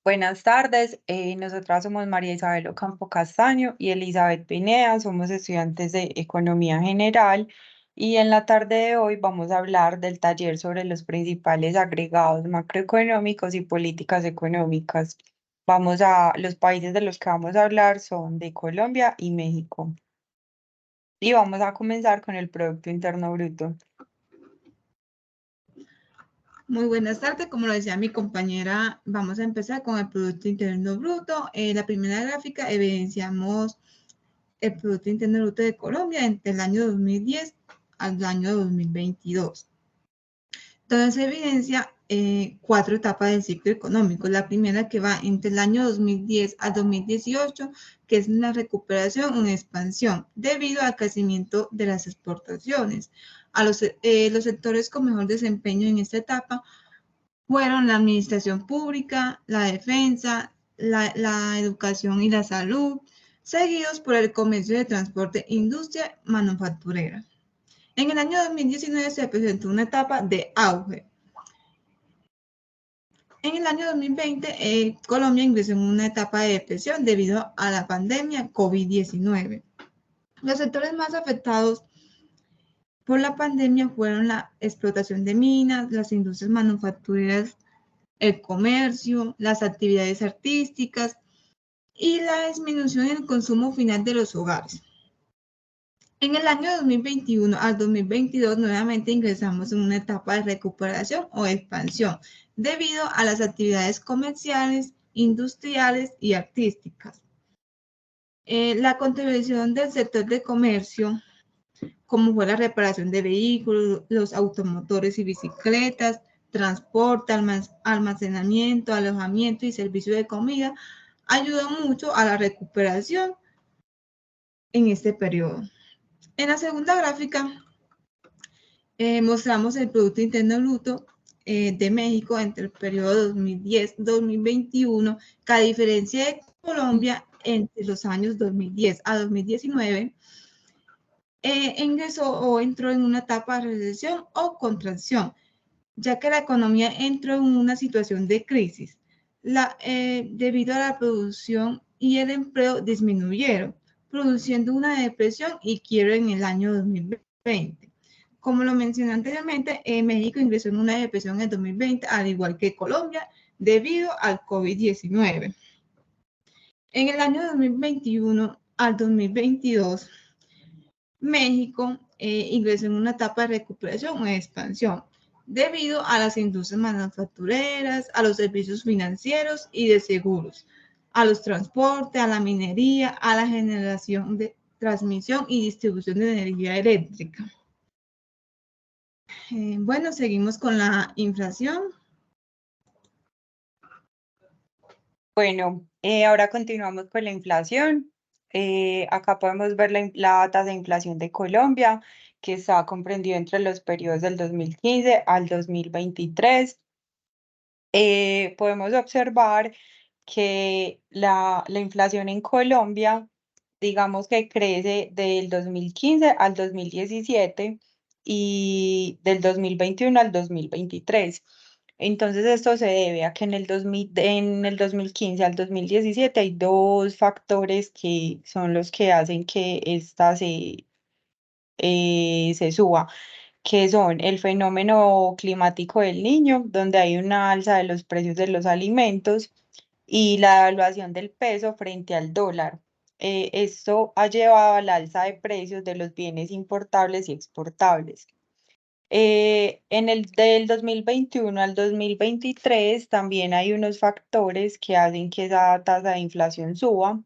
Buenas tardes, nosotras somos María Isabel Ocampo Castaño y Elizabeth Pineda, somos estudiantes de Economía General y en la tarde de hoy vamos a hablar del taller sobre los principales agregados macroeconómicos y políticas económicas. Los países de los que vamos a hablar son de Colombia y México. Y vamos a comenzar con el Producto Interno Bruto. Muy buenas tardes, como lo decía mi compañera, vamos a empezar con el Producto Interno Bruto. En la primera gráfica evidenciamos el Producto Interno Bruto de Colombia entre el año 2010 al año 2022. Entonces se evidencia cuatro etapas del ciclo económico. La primera que va entre el año 2010 al 2018, que es una recuperación, una expansión, debido al crecimiento de las exportaciones. Los sectores con mejor desempeño en esta etapa fueron la administración pública, la defensa, la educación y la salud, seguidos por el comercio de transporte, industria manufacturera. En el año 2019 se presentó una etapa de auge. En el año 2020, Colombia ingresó en una etapa de depresión debido a la pandemia COVID-19. Los sectores más afectados por la pandemia fueron la explotación de minas, las industrias manufactureras, el comercio, las actividades artísticas y la disminución en el consumo final de los hogares. En el año 2021 al 2022 nuevamente ingresamos en una etapa de recuperación o expansión debido a las actividades comerciales, industriales y artísticas. La contribución del sector de comercio, como fue la reparación de vehículos, los automotores y bicicletas, transporte, almacenamiento, alojamiento y servicio de comida, ayudó mucho a la recuperación en este periodo. En la segunda gráfica mostramos el Producto Interno Bruto de México entre el periodo 2010-2021, que a diferencia de Colombia, entre los años 2010 a 2019, ingresó o entró en una etapa de recesión o contracción, ya que la economía entró en una situación de crisis. Debido a la producción y el empleo disminuyeron, produciendo una depresión y quiebra en el año 2020. Como lo mencioné anteriormente, México ingresó en una depresión en el 2020, al igual que Colombia, debido al COVID-19. En el año 2021 al 2022, México ingresó en una etapa de recuperación o expansión debido a las industrias manufactureras, a los servicios financieros y de seguros, a los transportes, a la minería, a la generación de transmisión y distribución de energía eléctrica. Bueno, seguimos con la inflación. Bueno, ahora continuamos con la inflación. Acá podemos ver la tasa de inflación de Colombia, que está comprendida entre los periodos del 2015 al 2023. Podemos observar que la inflación en Colombia, digamos que crece del 2015 al 2017 y del 2021 al 2023. Entonces esto se debe a que en el 2015 al 2017 hay dos factores que son los que hacen que esta se suba, que son el fenómeno climático del Niño, donde hay una alza de los precios de los alimentos y la devaluación del peso frente al dólar. Esto ha llevado al alza de precios de los bienes importables y exportables. Del 2021 al 2023 también hay unos factores que hacen que esa tasa de inflación suba,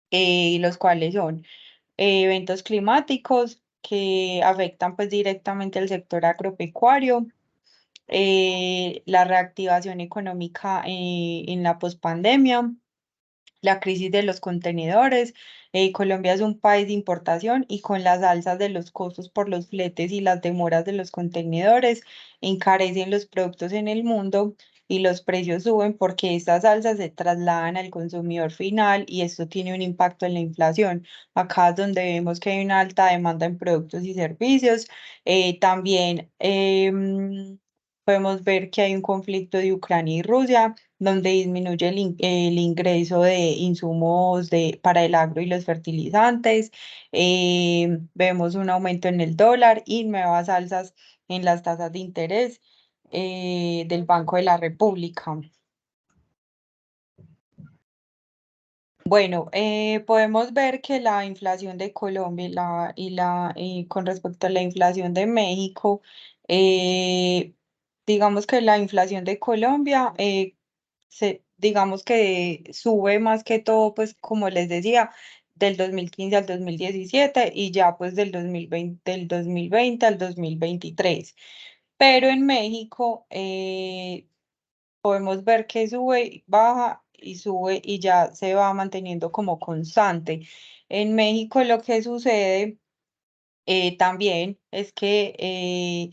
y los cuales son eventos climáticos que afectan pues directamente al sector agropecuario, la reactivación económica en la pospandemia, la crisis de los contenedores. Colombia es un país de importación y con las alzas de los costos por los fletes y las demoras de los contenedores encarecen los productos en el mundo y los precios suben porque estas alzas se trasladan al consumidor final y esto tiene un impacto en la inflación. Acá es donde vemos que hay una alta demanda en productos y servicios. También podemos ver que hay un conflicto de Ucrania y Rusia donde disminuye el ingreso de insumos para el agro y los fertilizantes. Vemos un aumento en el dólar y nuevas alzas en las tasas de interés del Banco de la República. Bueno, podemos ver que la inflación de Colombia y con respecto a la inflación de México, digamos que la inflación de Colombia, digamos que sube más que todo, pues como les decía, del 2015 al 2017 y ya pues del 2020 al 2023. Pero en México, podemos ver que sube, baja y sube y ya se va manteniendo como constante. En México lo que sucede también es que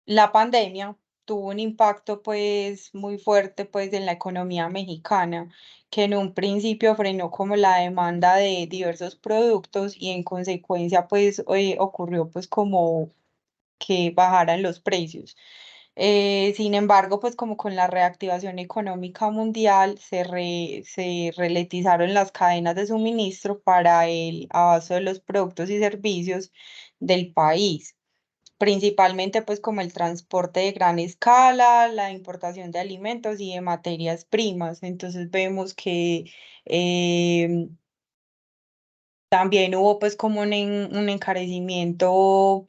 la pandemia tuvo un impacto pues muy fuerte pues en la economía mexicana, que en un principio frenó como la demanda de diversos productos y en consecuencia pues ocurrió pues como que bajaran los precios. Sin embargo, pues como con la reactivación económica mundial, se ralentizaron las cadenas de suministro para el abasto de los productos y servicios del país, principalmente pues como el transporte de gran escala, la importación de alimentos y de materias primas. Entonces vemos que también hubo pues como un encarecimiento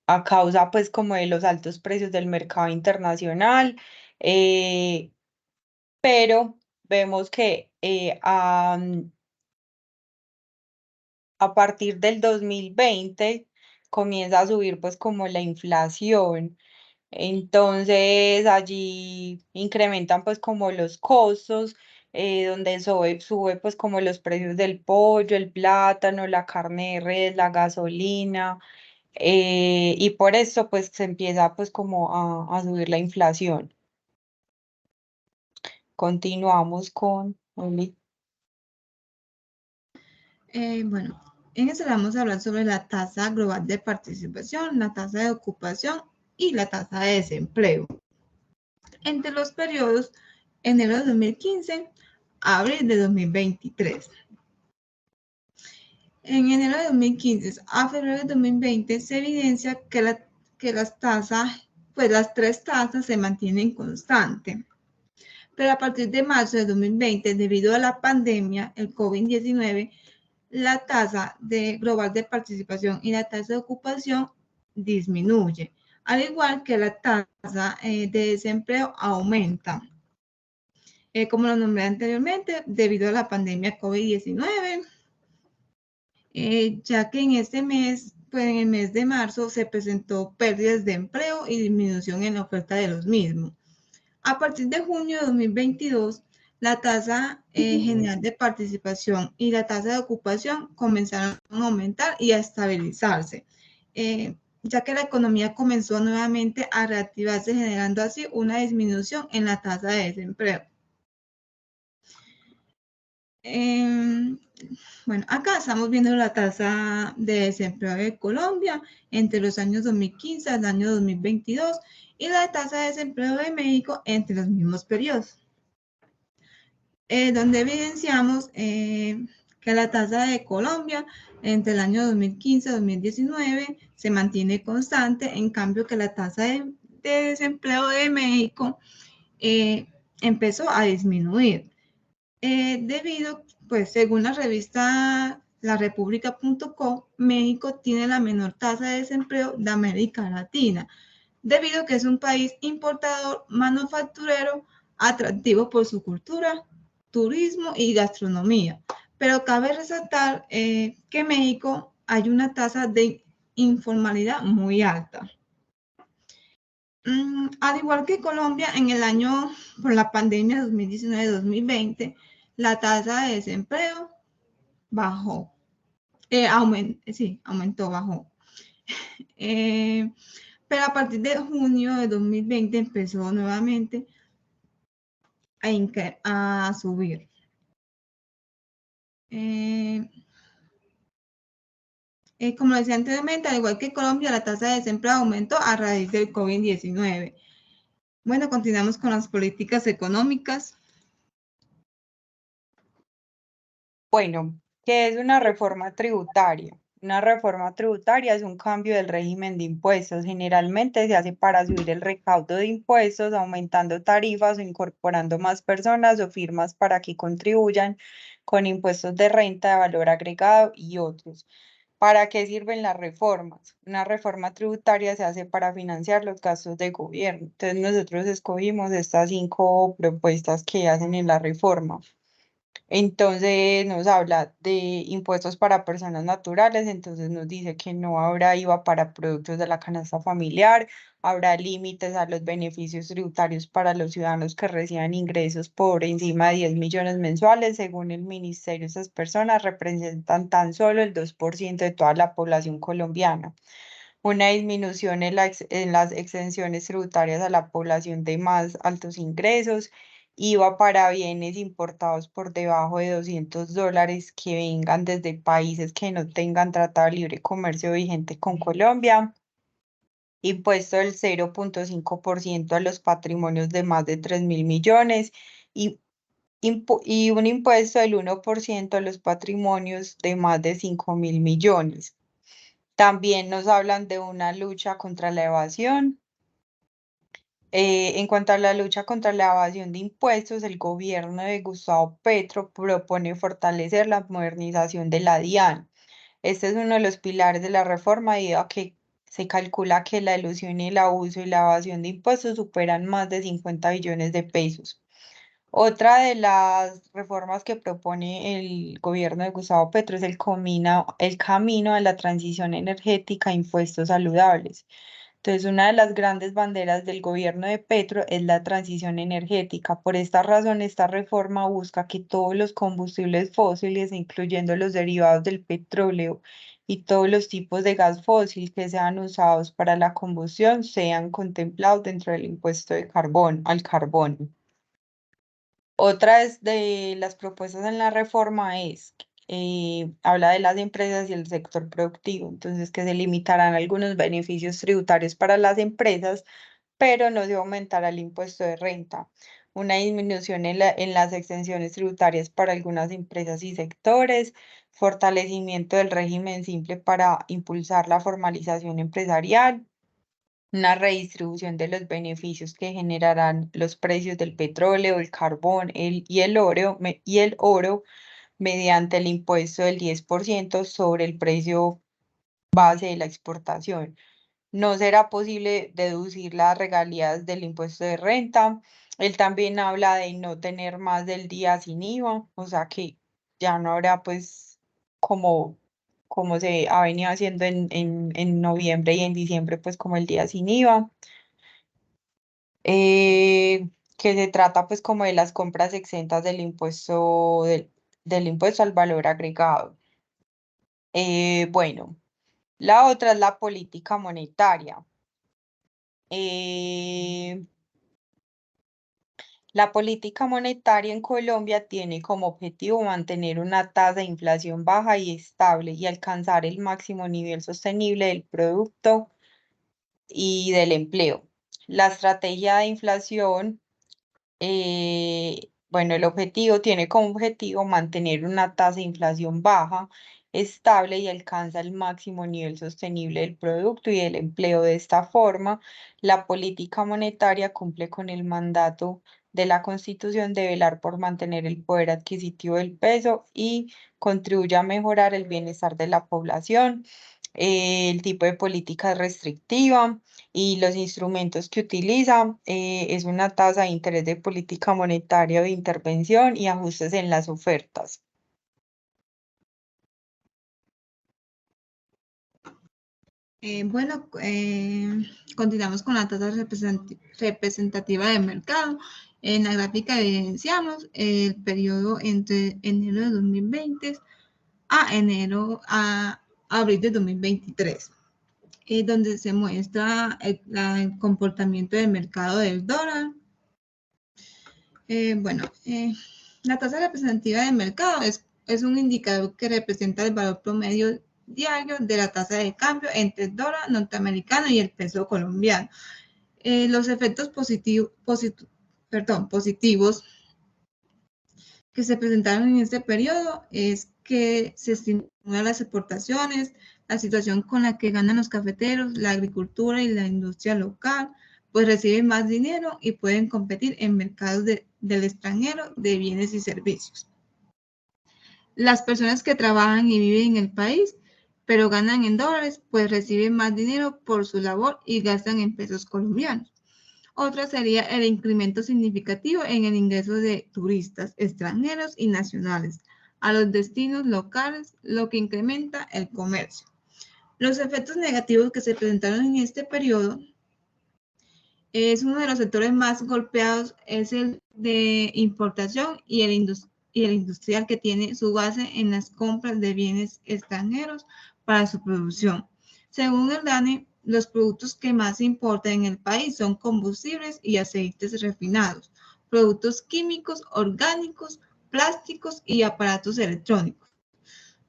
a causa pues como de los altos precios del mercado internacional, eh, pero vemos que a partir del 2020 comienza a subir pues como la inflación. Entonces allí incrementan pues como los costos, donde sube pues como los precios del pollo, el plátano, la carne de res, la gasolina, y por eso pues se empieza pues como a subir la inflación. Continuamos con Oli. Bueno, en este vamos a hablar sobre la tasa global de participación, la tasa de ocupación y la tasa de desempleo. Entre los periodos enero de 2015 a abril de 2023. En enero de 2015 a febrero de 2020 se evidencia que las tasas, pues las tres tasas se mantienen constantes. Pero a partir de marzo de 2020, debido a la pandemia, el COVID-19, la tasa global de participación y la tasa de ocupación disminuye, al igual que la tasa de desempleo aumenta. Como lo nombré anteriormente, debido a la pandemia COVID-19, ya que en este mes, pues en el mes de marzo, se presentó pérdidas de empleo y disminución en la oferta de los mismos. A partir de junio de 2022, la tasa general de participación y la tasa de ocupación comenzaron a aumentar y a estabilizarse, ya que la economía comenzó nuevamente a reactivarse, generando así una disminución en la tasa de desempleo. Bueno, acá estamos viendo la tasa de desempleo de Colombia entre los años 2015 al año 2022 y la tasa de desempleo de México entre los mismos periodos, donde evidenciamos que la tasa de Colombia entre el año 2015 a 2019 se mantiene constante, en cambio que la tasa de desempleo de México empezó a disminuir. Debido, pues según la revista larepublica.co, México tiene la menor tasa de desempleo de América Latina, debido a que es un país importador manufacturero atractivo por su cultura, turismo y gastronomía. Pero cabe resaltar que México hay una tasa de informalidad muy alta. Al igual que Colombia, en el año por la pandemia 2019-2020, la tasa de desempleo bajó, aumentó, bajó. Pero a partir de junio de 2020 empezó nuevamente a subir. Como decía anteriormente, al igual que Colombia, la tasa de desempleo aumentó a raíz del COVID-19. Bueno, continuamos con las políticas económicas. Bueno, ¿qué es una reforma tributaria? Una reforma tributaria es un cambio del régimen de impuestos. Generalmente se hace para subir el recaudo de impuestos, aumentando tarifas o incorporando más personas o firmas para que contribuyan con impuestos de renta, de valor agregado y otros. ¿Para qué sirven las reformas? Una reforma tributaria se hace para financiar los gastos de gobierno. Entonces nosotros escogimos estas 5 propuestas que hacen en la reforma. Entonces nos habla de impuestos para personas naturales, entonces nos dice que no habrá IVA para productos de la canasta familiar, habrá límites a los beneficios tributarios para los ciudadanos que reciban ingresos por encima de 10 millones mensuales. Según el ministerio, esas personas representan tan solo el 2% de toda la población colombiana. Una disminución en las exenciones tributarias a la población de más altos ingresos, IVA para bienes importados por debajo de $200 que vengan desde países que no tengan tratado de libre comercio vigente con Colombia, impuesto del 0,5% a los patrimonios de más de 3.000 millones y, y un impuesto del 1% a los patrimonios de más de 5.000 millones. También nos hablan de una lucha contra la evasión. En cuanto a la lucha contra la evasión de impuestos, el gobierno de Gustavo Petro propone fortalecer la modernización de la DIAN. Este es uno de los pilares de la reforma, debido a que se calcula que la ilusión y el abuso y la evasión de impuestos superan más de 50 billones de pesos. Otra de las reformas que propone el gobierno de Gustavo Petro es el camino a la transición energética e impuestos saludables. Entonces, una de las grandes banderas del gobierno de Petro es la transición energética. Por esta razón, esta reforma busca que todos los combustibles fósiles, incluyendo los derivados del petróleo y todos los tipos de gas fósil que sean usados para la combustión, sean contemplados dentro del impuesto de carbón, al carbón. Otra de las propuestas en la reforma habla de las empresas y el sector productivo, entonces que se limitarán algunos beneficios tributarios para las empresas, pero no se aumentará el impuesto de renta. Una disminución en las exenciones tributarias para algunas empresas y sectores, fortalecimiento del régimen simple para impulsar la formalización empresarial, una redistribución de los beneficios que generarán los precios del petróleo, el carbón y el oro mediante el impuesto del 10% sobre el precio base de la exportación. No será posible deducir las regalías del impuesto de renta. Él también habla de no tener más del día sin IVA, o sea que ya no habrá pues como, como se ha venido haciendo en noviembre y en diciembre, pues como el día sin IVA. Que se trata pues como de las compras exentas del impuesto al valor agregado. Bueno, la otra es la política monetaria. Eh, la política monetaria en Colombia tiene como objetivo mantener una tasa de inflación baja y estable y alcanzar el máximo nivel sostenible del producto y del empleo. La estrategia de inflación, bueno, el objetivo tiene como objetivo mantener una tasa de inflación baja, estable y alcanza el máximo nivel sostenible del producto y del empleo. De esta forma, la política monetaria cumple con el mandato de la Constitución de velar por mantener el poder adquisitivo del peso y contribuye a mejorar el bienestar de la población. El tipo de política es restrictiva y los instrumentos que utiliza es una tasa de interés de política monetaria de intervención y ajustes en las ofertas. Bueno, continuamos con la tasa representativa del mercado. En la gráfica evidenciamos el periodo entre enero de 2020 a abril de 2023, donde se muestra el comportamiento del mercado del dólar. Bueno, la tasa representativa del mercado es un indicador que representa el valor promedio diario de la tasa de cambio entre el dólar norteamericano y el peso colombiano. Los efectos positivos que se presentaron en este periodo es que se estimulan las exportaciones, la situación con la que ganan los cafeteros, la agricultura y la industria local, pues reciben más dinero y pueden competir en mercados del extranjero de bienes y servicios. Las personas que trabajan y viven en el país, pero ganan en dólares, pues reciben más dinero por su labor y gastan en pesos colombianos. Otra sería el incremento significativo en el ingreso de turistas extranjeros y nacionales a los destinos locales, lo que incrementa el comercio. Los efectos negativos que se presentaron en este periodo es uno de los sectores más golpeados, es el de importación y el industrial, que tiene su base en las compras de bienes extranjeros para su producción. Según el DANE, los productos que más se importan en el país son combustibles y aceites refinados, productos químicos, orgánicos, plásticos y aparatos electrónicos,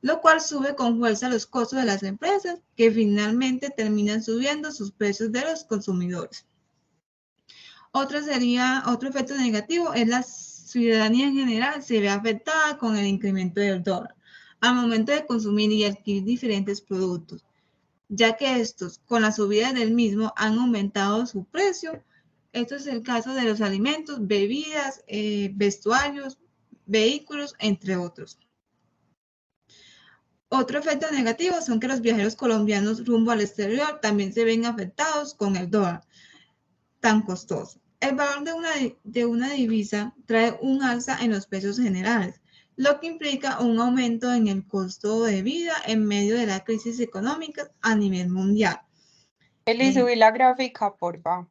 lo cual sube con fuerza los costos de las empresas, que finalmente terminan subiendo sus precios de los consumidores. Otro efecto negativo es la ciudadanía en general se ve afectada con el incremento del dólar al momento de consumir y adquirir diferentes productos, ya que estos, con la subida del mismo, han aumentado su precio. Esto es el caso de los alimentos, bebidas, vestuarios, vehículos, entre otros. Otro efecto negativo son que los viajeros colombianos rumbo al exterior también se ven afectados con el dólar tan costoso. El valor de una divisa trae un alza en los precios generales, lo que implica un aumento en el costo de vida en medio de la crisis económica a nivel mundial. Eli, subí la gráfica, porfa.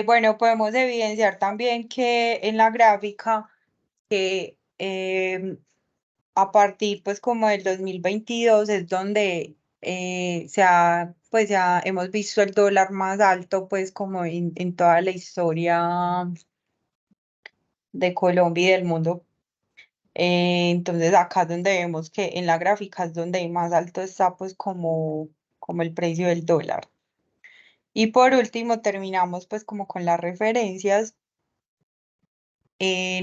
Bueno, podemos evidenciar también que en la gráfica que a partir pues como del 2022 es donde pues ya hemos visto el dólar más alto pues como en toda la historia de Colombia y del mundo. Entonces acá es donde vemos que en la gráfica es donde más alto está pues como el precio del dólar. Y por último terminamos pues como con las referencias.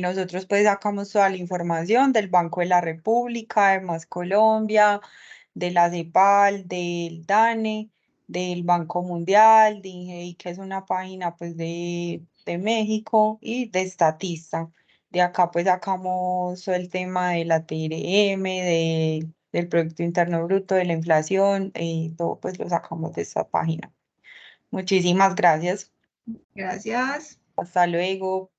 Nosotros pues sacamos toda la información del Banco de la República, de Más Colombia, de la CEPAL, del DANE, del Banco Mundial, de INGEI, que es una página pues de México, y de Statista. De acá pues sacamos todo el tema de la TRM, del Producto Interno Bruto, de la inflación, todo pues lo sacamos de esta página. Muchísimas gracias. Gracias. Hasta luego.